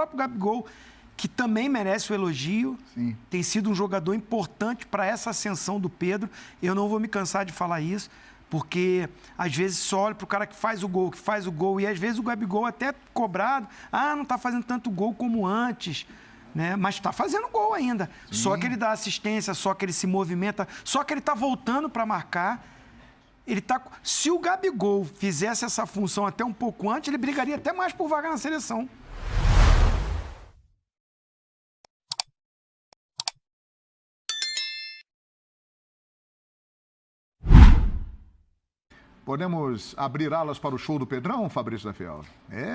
próprio Gabigol, que também merece o elogio. Sim. Tem sido um jogador importante para essa ascensão do Pedro. Eu não vou me cansar de falar isso, porque às vezes só olha para o cara que faz o gol, e às vezes o Gabigol até cobrado, não está fazendo tanto gol como antes, né? Mas está fazendo gol ainda. Sim. Só que ele dá assistência, só que ele se movimenta, só que ele está voltando para marcar. Se o Gabigol fizesse essa função até um pouco antes, ele brigaria até mais por vaga na seleção. Podemos abrir alas para o show do Pedrão, Fabrício da Fiel?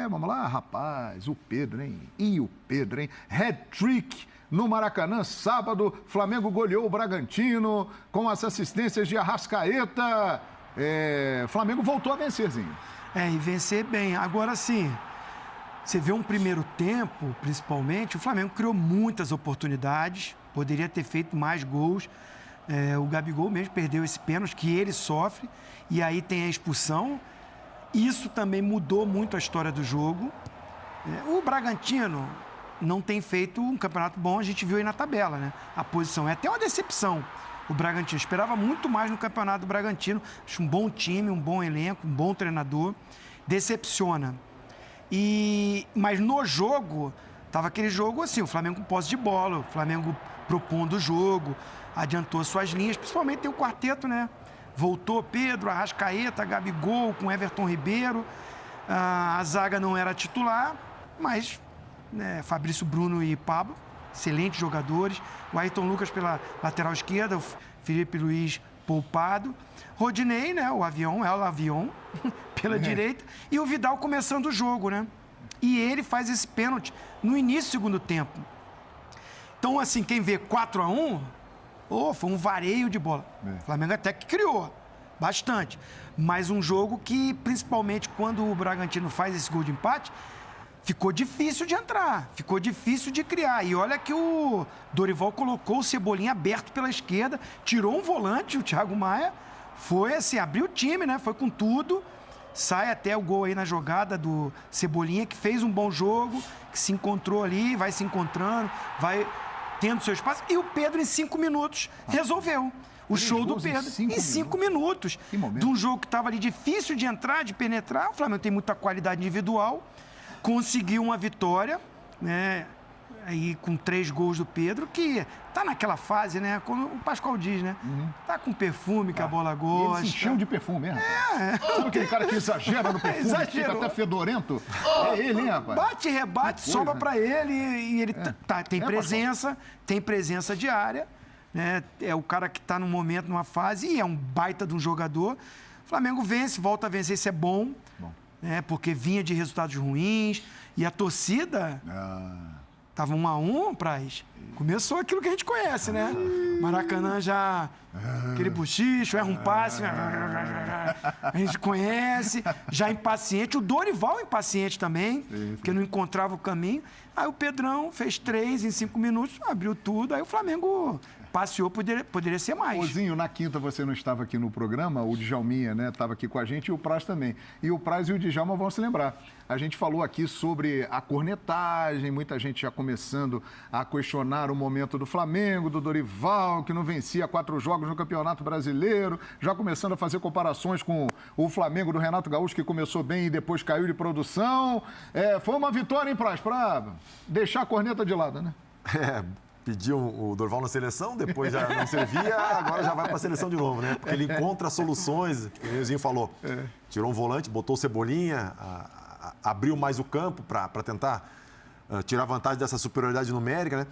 Vamos lá, rapaz, o Pedro, hein? E o Pedro, hein? Hat-trick no Maracanã, sábado, Flamengo goleou o Bragantino com as assistências de Arrascaeta. Flamengo voltou a vencerzinho. E vencer bem. Agora sim, você vê um primeiro tempo, principalmente, o Flamengo criou muitas oportunidades, poderia ter feito mais gols. O Gabigol mesmo perdeu esse pênalti que ele sofre, e aí tem a expulsão. Isso também mudou muito a história do jogo. O Bragantino não tem feito um campeonato bom, a gente viu aí na tabela, né? A posição é até uma decepção. O Bragantino esperava muito mais no campeonato do Bragantino. Acho um bom time, um bom elenco, um bom treinador. Decepciona. Mas no jogo, tava aquele jogo assim, o Flamengo com posse de bola, o Flamengo propondo o jogo, adiantou suas linhas, principalmente tem o quarteto, né? Voltou Pedro, Arrascaeta, Gabigol com Everton Ribeiro. A zaga não era titular, mas Fabrício Bruno e Pablo, excelentes jogadores. O Ayrton Lucas pela lateral esquerda, o Felipe Luiz poupado. Rodinei, né? O avião, pela direita. E o Vidal começando o jogo, né? E ele faz esse pênalti no início do segundo tempo. Então, assim, quem vê 4-1... foi um vareio de bola. O Flamengo até que criou bastante. Mas um jogo que, principalmente quando o Bragantino faz esse gol de empate, ficou difícil de entrar, ficou difícil de criar. E olha que o Dorival colocou o Cebolinha aberto pela esquerda, tirou um volante, o Thiago Maia, foi assim, abriu o time, né? Foi com tudo. Sai até o gol aí na jogada do Cebolinha, que fez um bom jogo, que se encontrou ali, vai se encontrando, vai tendo seu espaço. E o Pedro, em 5 minutos, resolveu. O show do Pedro. Em 5 minutos. De um jogo que estava ali difícil de entrar, de penetrar. O Flamengo tem muita qualidade individual. Conseguiu uma vitória, né? Aí com 3 gols do Pedro, que tá naquela fase, né? Como o Pascoal diz, né? Tá com perfume que a bola gosta. Ele se encheu de perfume, hein, rapaz? Sabe aquele cara que exagera no perfume, que fica até fedorento? É ele, hein, rapaz? Bate e rebate, sobra pra ele e ele tem presença, tem presença diária, né? É o cara que tá num momento, numa fase, e é um baita de um jogador. O Flamengo vence, volta a vencer, isso é bom. Né? Porque vinha de resultados ruins e a torcida... Tava 1-1, Praz. Começou aquilo que a gente conhece, né? Maracanã já... Aquele bochicho, erra um passe. A gente conhece. Já impaciente. O Dorival impaciente também, porque não encontrava o caminho. Aí o Pedrão fez 3 em 5 minutos, abriu tudo. Aí o Flamengo passeou, poderia ser mais. Ozinho, na quinta você não estava aqui no programa, o Djalminha, né, estava aqui com a gente e o Praz também. E o Praz e o Djalma vão se lembrar. A gente falou aqui sobre a cornetagem, muita gente já começando a questionar o momento do Flamengo, do Dorival, que não vencia 4 jogos no Campeonato Brasileiro, já começando a fazer comparações com o Flamengo do Renato Gaúcho, que começou bem e depois caiu de produção. Foi uma vitória, hein, Praz, para deixar a corneta de lado, né? Pediu o Dorival na seleção, depois já não servia, agora já vai para a seleção de novo, né? Porque ele encontra soluções, o Nilzinho falou. Tirou um volante, botou o Cebolinha, abriu mais o campo para tentar tirar vantagem dessa superioridade numérica, né?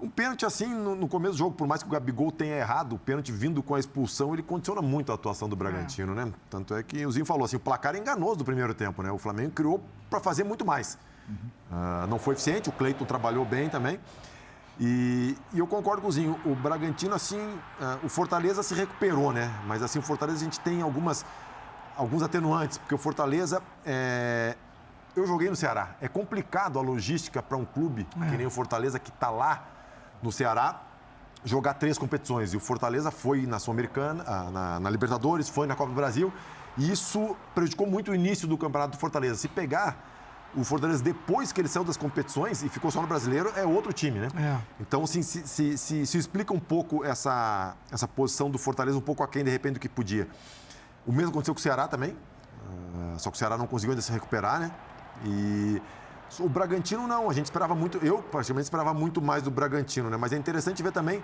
Um pênalti assim, no começo do jogo, por mais que o Gabigol tenha errado, o pênalti vindo com a expulsão, ele condiciona muito a atuação do Bragantino, né? Tanto é que o Nilzinho falou assim, o placar é enganoso do primeiro tempo, né? O Flamengo criou para fazer muito mais. Não foi eficiente, o Cleiton trabalhou bem também. E eu concordo com o Zinho, o Bragantino, assim, o Fortaleza se recuperou, né? Mas, assim, o Fortaleza a gente tem alguns atenuantes, porque o Fortaleza, eu joguei no Ceará. É complicado a logística para um clube, que nem o Fortaleza, que está lá no Ceará, jogar 3 competições. E o Fortaleza foi na Sul-Americana, na Libertadores, foi na Copa do Brasil, e isso prejudicou muito o início do campeonato do Fortaleza. Se pegar o Fortaleza, depois que ele saiu das competições e ficou só no Brasileiro, é outro time, né? Então, assim, se explica um pouco essa posição do Fortaleza, um pouco aquém, de repente, do que podia. O mesmo aconteceu com o Ceará também, só que o Ceará não conseguiu ainda se recuperar, né? E o Bragantino, não, a gente esperava muito, eu praticamente esperava muito mais do Bragantino, né? Mas é interessante ver também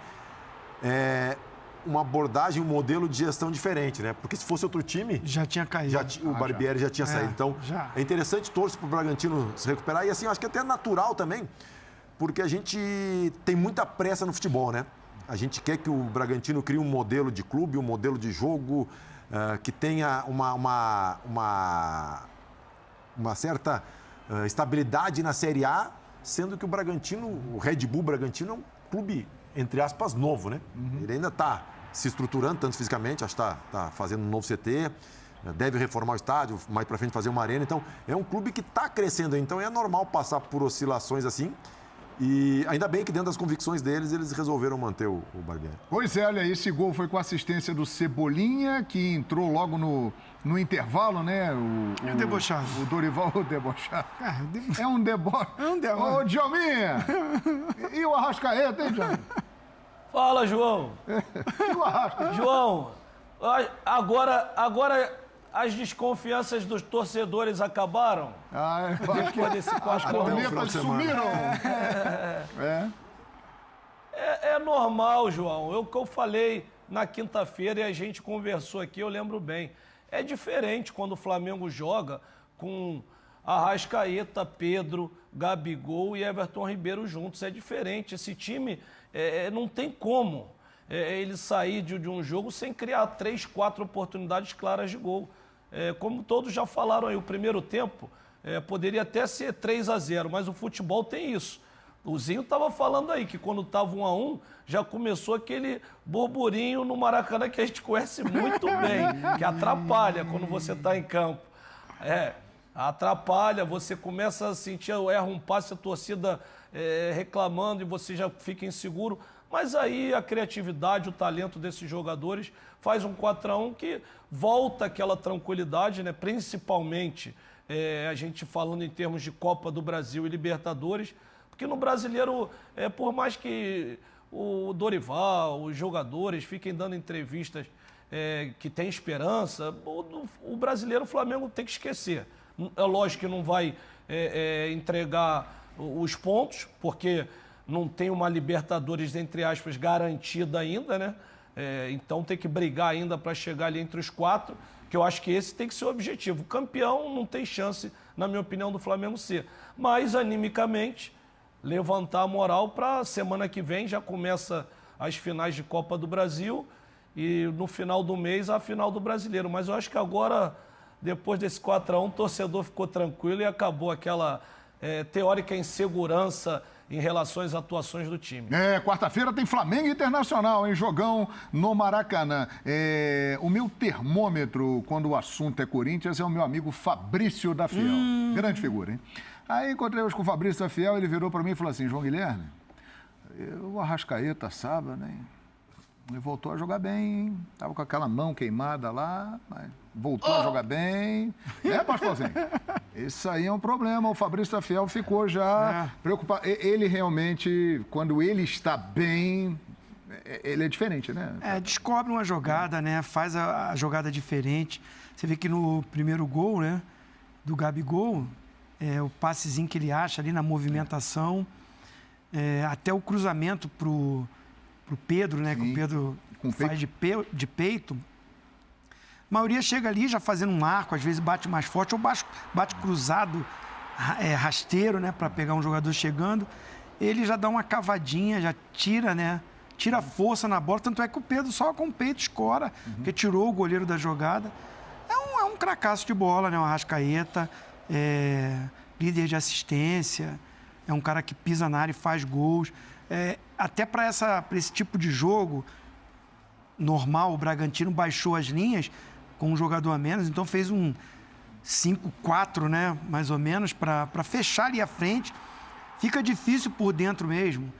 uma abordagem, um modelo de gestão diferente, né? Porque se fosse outro time... Já tinha caído. O Barbieri já tinha saído. Então, é interessante, torcer para o Bragantino se recuperar. E assim, eu acho que até é natural também, porque a gente tem muita pressa no futebol, né? A gente quer que o Bragantino crie um modelo de clube, um modelo de jogo, que tenha uma certa estabilidade na Série A, sendo que o Bragantino, o Red Bull Bragantino, é um clube, entre aspas, novo, né? Ele ainda está se estruturando, tanto fisicamente, acho que está fazendo um novo CT, deve reformar o estádio, mais para frente fazer uma arena. Então, é um clube que está crescendo. Então, é normal passar por oscilações assim. E ainda bem que dentro das convicções deles, eles resolveram manter o Barbieri. Pois é, olha, esse gol foi com assistência do Cebolinha, que entrou logo no intervalo, né? O debochado. O Dorival, o debochado. É um deboche. É um deboche. Ô, Djalminha! E o Arrascaeta, hein, Djalminha? Fala, João. E o Arrascaeta? João, agora as desconfianças dos torcedores acabaram? Depois desse 4-1. As cornetas sumiram. É normal, João. É o que eu falei na quinta-feira e a gente conversou aqui, eu lembro bem. É diferente quando o Flamengo joga com Arrascaeta, Pedro, Gabigol e Everton Ribeiro juntos. É diferente. Esse time não tem como ele sair de um jogo sem criar 3, 4 oportunidades claras de gol. Como todos já falaram aí, o primeiro tempo poderia até ser 3-0, mas o futebol tem isso. O Zinho estava falando aí que quando estava 1-1, já começou aquele burburinho no Maracanã que a gente conhece muito bem, que atrapalha quando você está em campo. Atrapalha, você começa a sentir, erra um passe, a torcida reclamando e você já fica inseguro. Mas aí a criatividade, o talento desses jogadores faz um 4-1 que volta aquela tranquilidade, né? Principalmente a gente falando em termos de Copa do Brasil e Libertadores, porque no Brasileiro, por mais que o Dorival, os jogadores fiquem dando entrevistas que tem esperança, o Brasileiro, o Flamengo tem que esquecer. É lógico que não vai entregar os pontos, porque não tem uma Libertadores, entre aspas, garantida ainda, né? Então tem que brigar ainda para chegar ali entre os 4, que eu acho que esse tem que ser o objetivo. O campeão não tem chance, na minha opinião, do Flamengo ser. Mas, animicamente, levantar a moral para semana que vem, já começa as finais de Copa do Brasil e no final do mês a final do Brasileiro. Mas eu acho que agora, depois desse 4-1, o torcedor ficou tranquilo e acabou aquela teórica insegurança em relação às atuações do time. Quarta-feira tem Flamengo Internacional, hein? Jogão no Maracanã. O meu termômetro, quando o assunto é Corinthians, é o meu amigo Fabrício da Fiel. Grande figura, hein? Aí encontrei hoje com o Fabrício da Fiel, ele virou para mim e falou assim: João Guilherme, o Arrascaeta, sábado, né? Ele voltou a jogar bem, estava com aquela mão queimada lá, mas voltou a jogar bem. Pastorzinho? Isso aí é um problema. O Fabrício da Fiel ficou já preocupado. Ele realmente, quando ele está bem, ele é diferente, né? Descobre uma jogada, né? Faz a jogada diferente. Você vê que no primeiro gol, né, do Gabigol, o passezinho que ele acha ali na movimentação, até o cruzamento pro Pedro, né? Sim. Que o Pedro faz de peito. A maioria chega ali já fazendo um arco, às vezes bate mais forte ou bate cruzado, rasteiro, né? Para pegar um jogador chegando. Ele já dá uma cavadinha, já tira, né? Tira força na bola. Tanto é que o Pedro só com o peito escora, porque tirou o goleiro da jogada. É um cracaço de bola, né? O Arrascaeta, líder de assistência, é um cara que pisa na área e faz gols. Até para esse tipo de jogo normal, o Bragantino baixou as linhas com um jogador a menos, então fez um 5-4, né, mais ou menos, para fechar ali a frente. Fica difícil por dentro mesmo,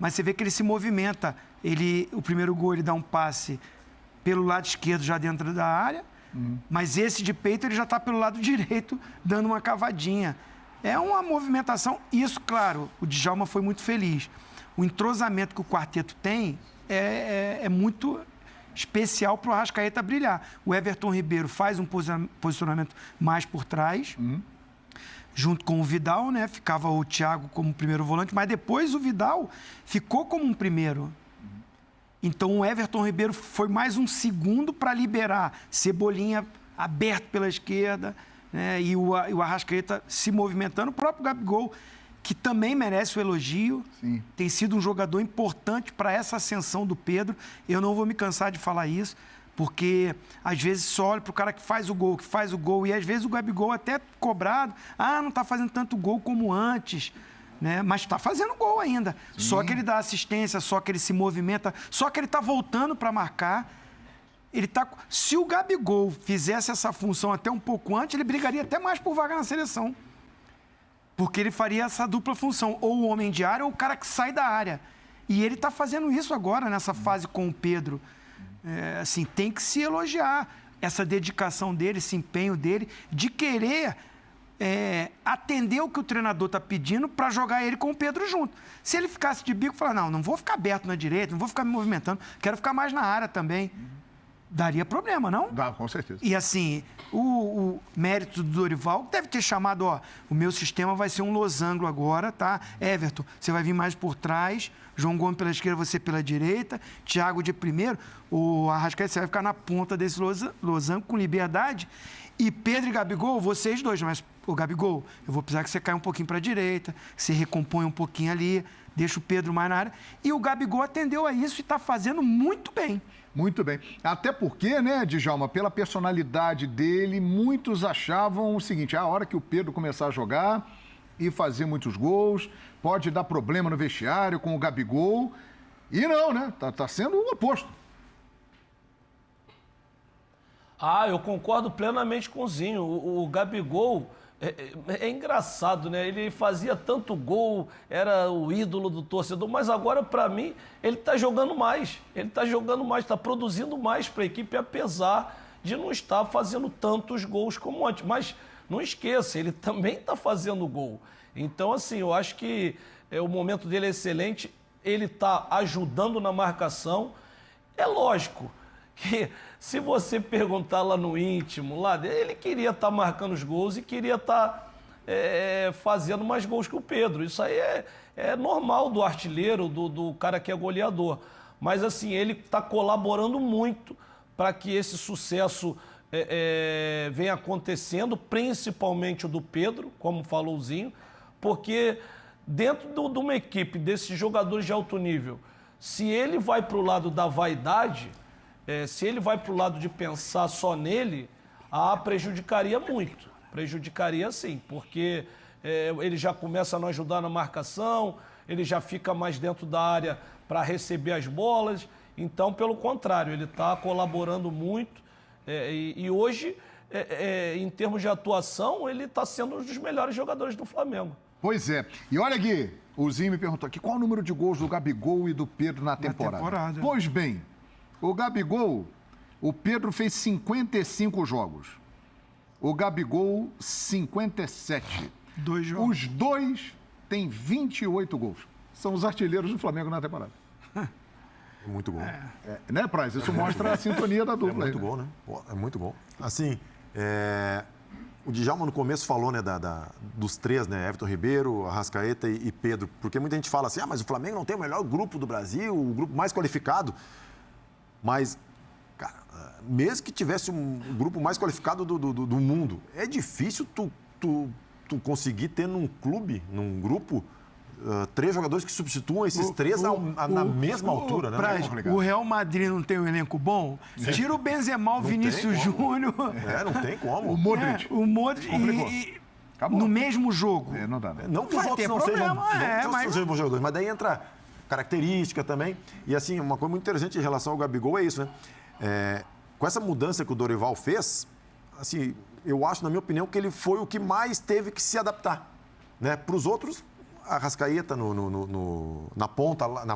mas você vê que ele se movimenta. O primeiro gol, ele dá um passe pelo lado esquerdo, já dentro da área, mas esse de peito, ele já está pelo lado direito, dando uma cavadinha. É uma movimentação. Isso, claro, o Djalma foi muito feliz. O entrosamento que o quarteto tem é muito especial para o Arrascaeta brilhar. O Everton Ribeiro faz um posicionamento mais por trás, junto com o Vidal, né? Ficava o Thiago como primeiro volante, mas depois o Vidal ficou como um primeiro. Então o Everton Ribeiro foi mais um segundo para liberar Cebolinha aberto pela esquerda, né? E o Arrascaeta se movimentando. O próprio Gabigol, que também merece o elogio, Sim. Tem sido um jogador importante para essa ascensão do Pedro. Eu não vou me cansar de falar isso, porque às vezes só olha para o cara que faz o gol, e às vezes o Gabigol até cobrado, não está fazendo tanto gol como antes, né? Mas está fazendo gol ainda. Sim. Só que ele dá assistência, só que ele se movimenta, só que ele está voltando para marcar. Se o Gabigol fizesse essa função até um pouco antes, ele brigaria até mais por vaga na seleção. Porque ele faria essa dupla função, ou o homem de área ou o cara que sai da área. E ele está fazendo isso agora, nessa fase com o Pedro. Assim, tem que se elogiar essa dedicação dele, esse empenho dele, de querer atender o que o treinador está pedindo para jogar ele com o Pedro junto. Se ele ficasse de bico, falar, não vou ficar aberto na direita, não vou ficar me movimentando, quero ficar mais na área também. Daria problema, não? Dá, com certeza. E assim, o mérito do Dorival deve ter chamado, o meu sistema vai ser um losango agora, tá? Everton, você vai vir mais por trás, João Gomes pela esquerda, você pela direita, Thiago de primeiro, o Arrascaeta, você vai ficar na ponta desse losango com liberdade. E Pedro e Gabigol, vocês dois, mas o Gabigol, eu vou precisar que você caia um pouquinho para a direita, que você recompõe um pouquinho ali, deixa o Pedro mais na área. E o Gabigol atendeu a isso e está fazendo muito bem. Muito bem. Até porque, né, Djalma, pela personalidade dele, muitos achavam o seguinte, a hora que o Pedro começar a jogar e fazer muitos gols, pode dar problema no vestiário com o Gabigol. E não, né? Tá sendo o oposto. Eu concordo plenamente com o Zinho. O Gabigol é engraçado, né? Ele fazia tanto gol, era o ídolo do torcedor, mas agora, para mim, ele está jogando mais. Ele está jogando mais, está produzindo mais para a equipe, apesar de não estar fazendo tantos gols como antes. Mas não esqueça, ele também está fazendo gol. Então, assim, eu acho que o momento dele é excelente, ele está ajudando na marcação. É lógico que se você perguntar lá no íntimo, ele queria estar marcando os gols e queria estar fazendo mais gols que o Pedro. Isso aí é normal do artilheiro, do cara que é goleador. Mas assim, ele está colaborando muito para que esse sucesso venha acontecendo, principalmente o do Pedro, como falou o Zinho, porque dentro de uma equipe desses jogadores de alto nível, se ele vai para o lado da vaidade, se ele vai para o lado de pensar só nele, prejudicaria muito. Prejudicaria sim, porque ele já começa a não ajudar na marcação, ele já fica mais dentro da área para receber as bolas. Então, pelo contrário, ele está colaborando muito. E hoje, em termos de atuação, ele está sendo um dos melhores jogadores do Flamengo. Pois é. E olha aqui, o Zinho me perguntou aqui, qual o número de gols do Gabigol e do Pedro na temporada? Pois bem, o Gabigol, o Pedro fez 55 jogos. O Gabigol, 57. 2 jogos. Os dois têm 28 gols. São os artilheiros do Flamengo na temporada. Muito gol. Né, Praz? Isso mostra a sintonia da dupla. É muito gol, né? É muito gol. Assim, o Djalma no começo falou, né, dos três, né? Everton Ribeiro, Arrascaeta e Pedro. Porque muita gente fala assim, mas o Flamengo não tem o melhor grupo do Brasil, o grupo mais qualificado. Mas, cara, mesmo que tivesse um grupo mais qualificado do mundo, é difícil tu conseguir ter num clube, num grupo, 3 jogadores que substituam esses três na mesma altura, né? O Real Madrid não tem um elenco bom? Tira o Benzema, o Vinícius Júnior. Não tem como. O Modric. O Modric no mesmo jogo. Não dá, né? Não que os outros não sejam bons jogadores, mas daí entra característica também. E assim, uma coisa muito interessante em relação ao Gabigol é isso, né? Com essa mudança que o Dorival fez, assim, eu acho, na minha opinião, que ele foi o que mais teve que se adaptar, né? Para os outros, a Arrascaeta na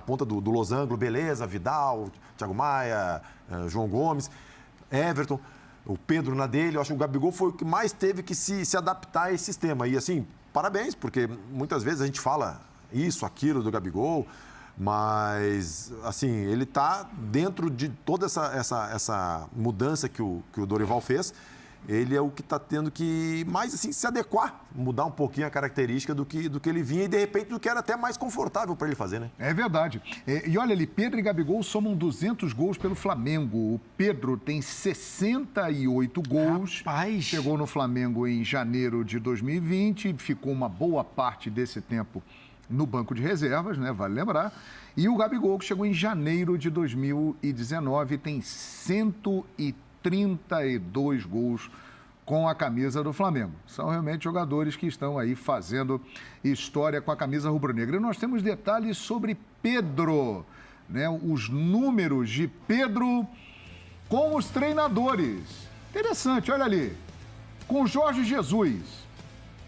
ponta do losango, beleza, Vidal, Thiago Maia, João Gomes, Everton, o Pedro na dele. Eu acho que o Gabigol foi o que mais teve que se adaptar a esse sistema. E assim, parabéns, porque muitas vezes a gente fala isso, aquilo do Gabigol, mas, assim, ele está dentro de toda essa mudança que o Dorival fez. Ele é o que está tendo que mais assim, se adequar, mudar um pouquinho a característica do que ele vinha e, de repente, do que era até mais confortável para ele fazer, né? É verdade. E olha ali, Pedro e Gabigol somam 200 gols pelo Flamengo. O Pedro tem 68 gols. Rapaz! Chegou no Flamengo em janeiro de 2020, ficou uma boa parte desse tempo no banco de reservas, né? Vale lembrar. E o Gabigol, que chegou em janeiro de 2019, tem 132 gols com a camisa do Flamengo. São realmente jogadores que estão aí fazendo história com a camisa rubro-negra. E nós temos detalhes sobre Pedro, né? Os números de Pedro com os treinadores. Interessante, olha ali. Com o Jorge Jesus.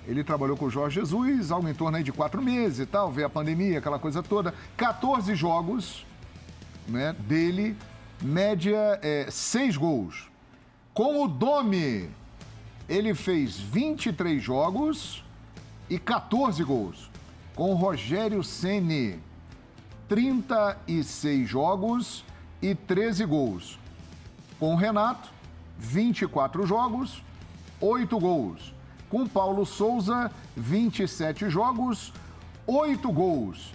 Ele trabalhou com o Jorge Jesus, algo em torno aí de 4 meses e tal, veio a pandemia, aquela coisa toda. 14 jogos, né, dele, média 6 gols. Com o Domi, ele fez 23 jogos e 14 gols. Com o Rogério Ceni, 36 jogos e 13 gols. Com o Renato, 24 jogos, 8 gols. Com o Paulo Souza, 27 jogos, 8 gols.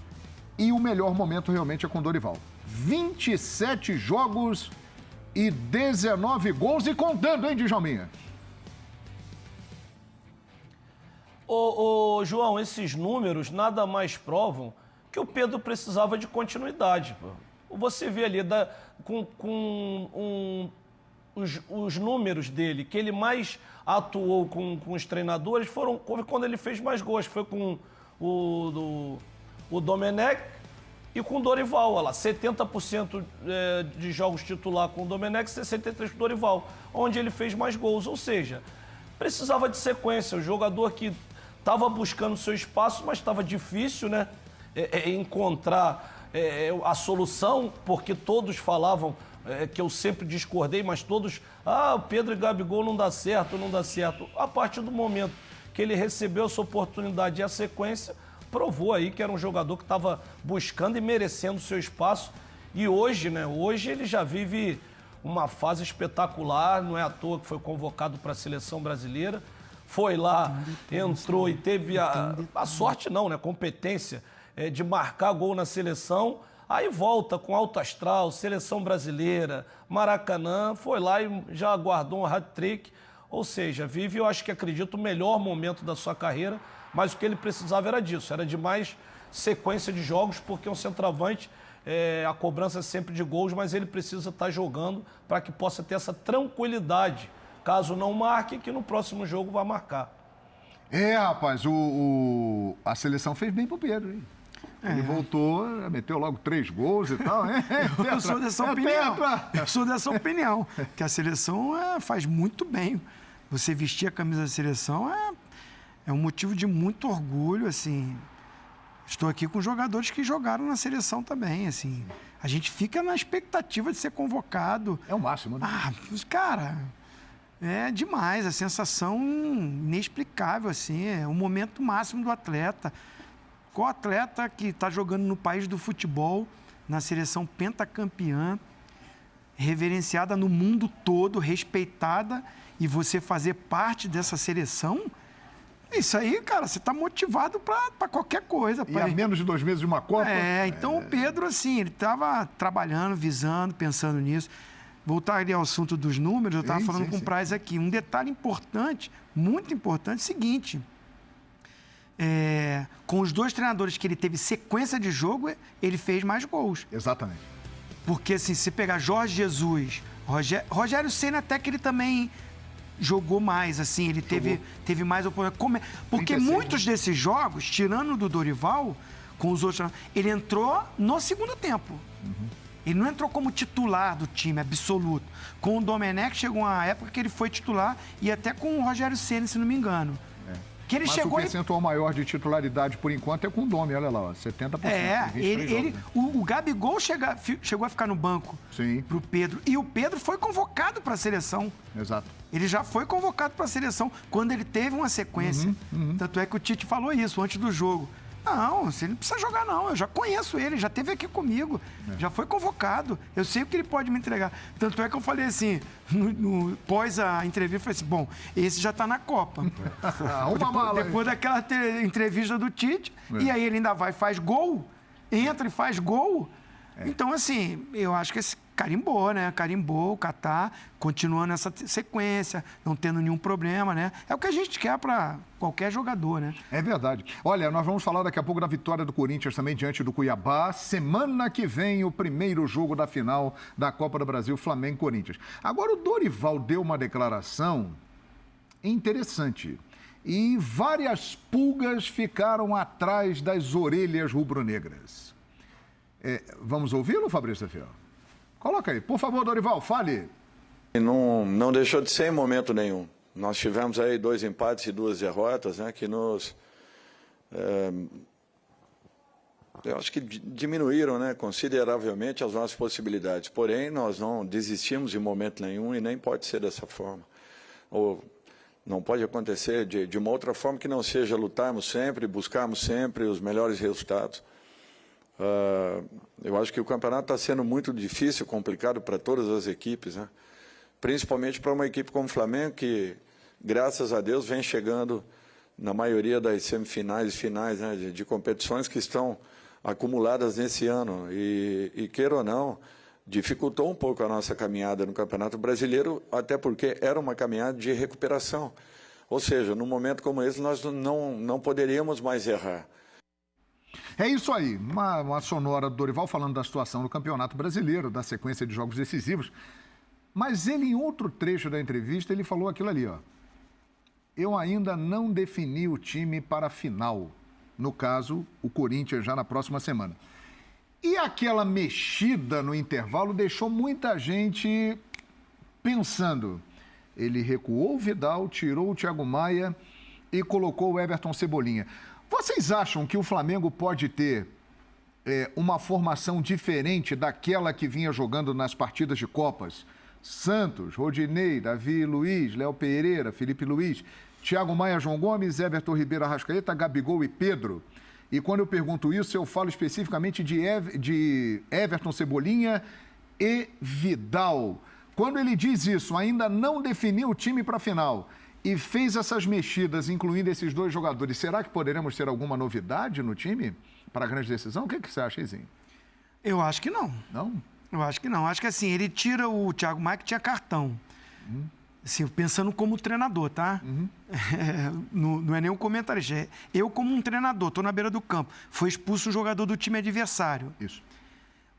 E o melhor momento realmente é com o Dorival. 27 jogos e 19 gols e contando, hein, Djalminha? Ô, João, esses números nada mais provam que o Pedro precisava de continuidade. Pô. Você vê ali os números dele, que ele mais atuou com os treinadores, foram quando ele fez mais gols. Foi com o Domenech e com o Dorival. Olha lá, 70% de jogos titular com o Domenech, 63% com o Dorival, onde ele fez mais gols. Ou seja, precisava de sequência. O jogador que estava buscando seu espaço, mas estava difícil, né? Encontrar a solução, porque todos falavam, que eu sempre discordei, mas todos, o Pedro e Gabigol não dá certo, não dá certo. A partir do momento que ele recebeu essa oportunidade e a sequência, provou aí que era um jogador que estava buscando e merecendo seu espaço. E hoje, né? Hoje ele já vive uma fase espetacular, não é à toa que foi convocado para a seleção brasileira. Foi lá, entrou e teve a sorte não, né? Competência de marcar gol na seleção. Aí volta com alto astral, seleção brasileira, Maracanã, foi lá e já aguardou um hat-trick. Ou seja, vive, eu acho que acredito, o melhor momento da sua carreira, mas o que ele precisava era disso, era de mais sequência de jogos, porque um centroavante, a cobrança é sempre de gols, mas ele precisa estar jogando para que possa ter essa tranquilidade. Caso não marque, que no próximo jogo vai marcar. Rapaz, a seleção fez bem pro Pedro, hein? Ele voltou, meteu logo 3 gols e tal, hein? Eu sou dessa opinião. Eu sou dessa opinião, que a seleção faz muito bem. Você vestir a camisa da seleção é um motivo de muito orgulho, assim. Estou aqui com jogadores que jogaram na seleção também, assim. A gente fica na expectativa de ser convocado. É o máximo, né? Cara, é demais, a sensação inexplicável, assim. É o momento máximo do atleta. Qual atleta que está jogando no país do futebol, na seleção pentacampeã, reverenciada no mundo todo, respeitada, e você fazer parte dessa seleção? Isso aí, cara, você está motivado para qualquer coisa. E há menos de 2 meses de uma Copa? Então o Pedro, assim, ele estava trabalhando, visando, pensando nisso. Voltar ali ao assunto dos números, eu estava falando com o Praz aqui. Um detalhe importante, muito importante, é o seguinte... com os 2 treinadores que ele teve sequência de jogo, ele fez mais gols. Exatamente. Porque, assim, se pegar Jorge Jesus, Rogério Ceni, até que ele também jogou mais, assim, ele teve mais oportunidade. Porque 36, muitos desses jogos, tirando do Dorival, com os outros, ele entrou no segundo tempo. Ele não entrou como titular do time, absoluto. Com o Domenech, chegou uma época que ele foi titular, e até com o Rogério Ceni, se não me engano. Que ele Mas chegou o percentual maior de titularidade, por enquanto, é com o Domi, olha lá, ó, 70%. O Gabigol chegou a ficar no banco pro Pedro. E o Pedro foi convocado para a seleção. Exato. Ele já foi convocado para a seleção quando ele teve uma sequência. Tanto é que o Tite falou isso antes do jogo. Não, você não precisa jogar, não. Eu já conheço ele, já esteve aqui comigo, já foi convocado. Eu sei o que ele pode me entregar. Tanto é que eu falei assim, pós a entrevista, eu falei assim, bom, esse já está na Copa. Depois daquela entrevista do Tite, e aí ele ainda vai e faz gol, entra e faz gol. Então, assim, eu acho que esse carimbou, né? Carimbou o Catar, continuando essa sequência, não tendo nenhum problema, né? É o que a gente quer para qualquer jogador, né? É verdade. Olha, nós vamos falar daqui a pouco da vitória do Corinthians também diante do Cuiabá. Semana que vem, o primeiro jogo da final da Copa do Brasil, Flamengo-Corinthians. Agora, o Dorival deu uma declaração interessante. E várias pulgas ficaram atrás das orelhas rubro-negras. Vamos ouvi-lo, Fabrício Fiel? Coloca aí. Por favor, Dorival, fale. Não deixou de ser em momento nenhum. Nós tivemos aí 2 empates e 2 derrotas, né, que nos... eu acho que diminuíram, né, consideravelmente as nossas possibilidades. Porém, nós não desistimos em momento nenhum e nem pode ser dessa forma. Ou não pode acontecer de uma outra forma que não seja lutarmos sempre, buscarmos sempre os melhores resultados. Eu acho que o campeonato está sendo muito difícil, complicado para todas as equipes, né? Principalmente para uma equipe como o Flamengo, que, graças a Deus, vem chegando na maioria das semifinais e finais, né, de competições que estão acumuladas nesse ano. E, queira ou não, dificultou um pouco a nossa caminhada no Campeonato Brasileiro, até porque era uma caminhada de recuperação. Ou seja, num momento como esse, nós não poderíamos mais errar. É isso aí, uma sonora do Dorival falando da situação no Campeonato Brasileiro, da sequência de jogos decisivos. Mas ele, em outro trecho da entrevista, ele falou aquilo ali, ó. Eu ainda não defini o time para a final. No caso, o Corinthians já na próxima semana. E aquela mexida no intervalo deixou muita gente pensando. Ele recuou o Vidal, tirou o Thiago Maia e colocou o Everton Cebolinha. Vocês acham que o Flamengo pode ter uma formação diferente daquela que vinha jogando nas partidas de Copas? Santos, Rodinei, Davi Luiz, Léo Pereira, Felipe Luiz, Thiago Maia, João Gomes, Everton Ribeiro, Arrascaeta, Gabigol e Pedro. E quando eu pergunto isso, eu falo especificamente de Everton Cebolinha e Vidal. Quando ele diz isso, ainda não definiu o time para a final e fez essas mexidas, incluindo esses 2 jogadores, será que poderemos ter alguma novidade no time para a grande decisão? O que você acha, Izinho? Eu acho que não. Não? Eu acho que não. Acho que assim, ele tira o Thiago Maia que tinha cartão. Assim, pensando como treinador, tá? Não é nem um comentarista. Eu como um treinador, estou na beira do campo. Foi expulso o jogador do time adversário. Isso.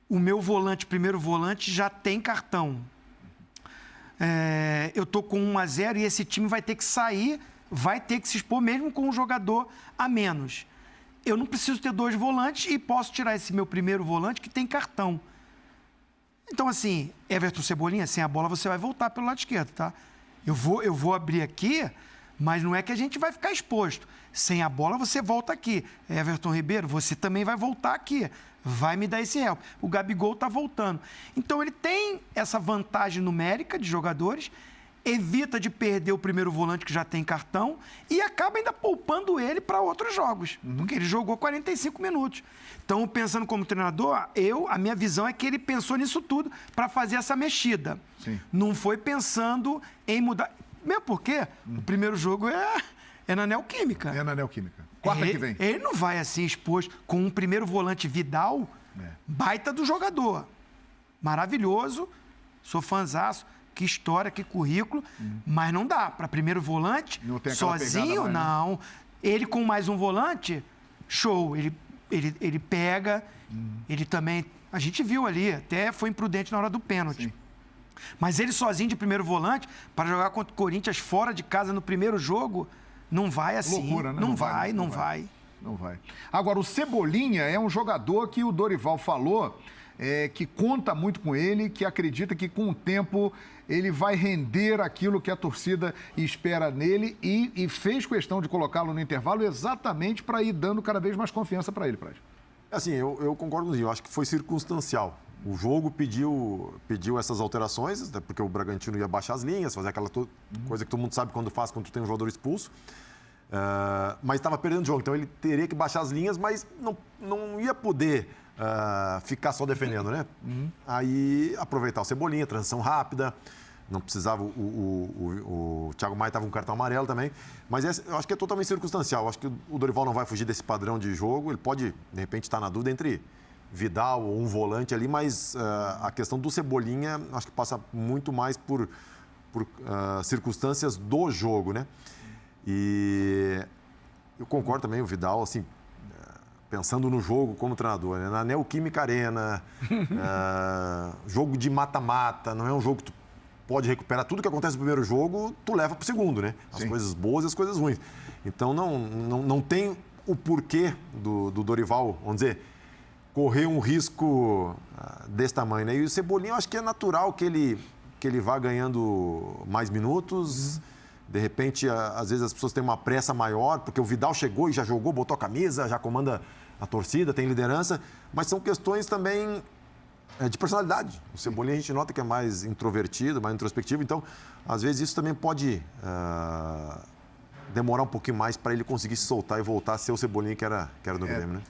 O meu volante, primeiro volante, já tem cartão. Eu estou com 1-0 e esse time vai ter que sair, vai ter que se expor mesmo com um jogador a menos. Eu não preciso ter 2 volantes e posso tirar esse meu primeiro volante que tem cartão. Então, assim, Everton Cebolinha, sem a bola você vai voltar pelo lado esquerdo, tá? Eu vou abrir aqui, mas não é que a gente vai ficar exposto. Sem a bola você volta aqui. Everton Ribeiro, você também vai voltar aqui. Vai me dar esse help. O Gabigol está voltando. Então, ele tem essa vantagem numérica de jogadores, evita de perder o primeiro volante que já tem cartão e acaba ainda poupando ele para outros jogos, porque ele jogou 45 minutos. Então, pensando como treinador, a minha visão é que ele pensou nisso tudo para fazer essa mexida. Sim. Não foi pensando em mudar. Mesmo porque o primeiro jogo é na Neoquímica. É na Neoquímica. Quarta que vem. Ele não vai assim exposto com um primeiro volante Vidal, baita do jogador. Maravilhoso, sou fãzaço, que história, que currículo, mas não dá. Para primeiro volante, sozinho, mais, não. Né? Ele com mais um volante, show. Ele pega, ele também... A gente viu ali, até foi imprudente na hora do pênalti. Sim. Mas ele sozinho de primeiro volante, para jogar contra o Corinthians fora de casa no primeiro jogo, não vai assim. Loucura, né? Não vai. Agora, o Cebolinha é um jogador que o Dorival falou que conta muito com ele, que acredita que com o tempo ele vai render aquilo que a torcida espera nele e fez questão de colocá-lo no intervalo exatamente para ir dando cada vez mais confiança para ele, Praz. Assim, eu concordo com o Zinho, eu acho que foi circunstancial. O jogo pediu essas alterações, né, porque o Bragantino ia baixar as linhas, fazer aquela coisa que todo mundo sabe quando faz, quando tu tem um jogador expulso. Mas estava perdendo o jogo, então ele teria que baixar as linhas, mas não ia poder ficar só defendendo, né? Aí aproveitar o Cebolinha, transição rápida, não precisava, o Thiago Maia estava com cartão amarelo também, mas eu acho que é totalmente circunstancial. Eu acho que o Dorival não vai fugir desse padrão de jogo, ele pode, de repente, estar na dúvida entre Vidal ou um volante ali, mas a questão do Cebolinha acho que passa muito mais por circunstâncias do jogo, né? E eu concordo também, o Vidal, assim, pensando no jogo como treinador, né? Na Neoquímica Arena, jogo de mata-mata, não é um jogo que tu pode recuperar tudo que acontece no primeiro jogo, tu leva para o segundo, né? As Sim. coisas boas e as coisas ruins. Então não tem o porquê do Dorival, vamos dizer, correr um risco desse tamanho, né? E o Cebolinha, eu acho que é natural que ele vá ganhando mais minutos. De repente, às vezes as pessoas têm uma pressa maior, porque o Vidal chegou e já jogou, botou a camisa, já comanda a torcida, tem liderança, mas são questões também de personalidade. O Cebolinha a gente nota que é mais introvertido, mais introspectivo, então, às vezes isso também pode demorar um pouquinho mais para ele conseguir se soltar e voltar a ser o Cebolinha que era do Grêmio, né?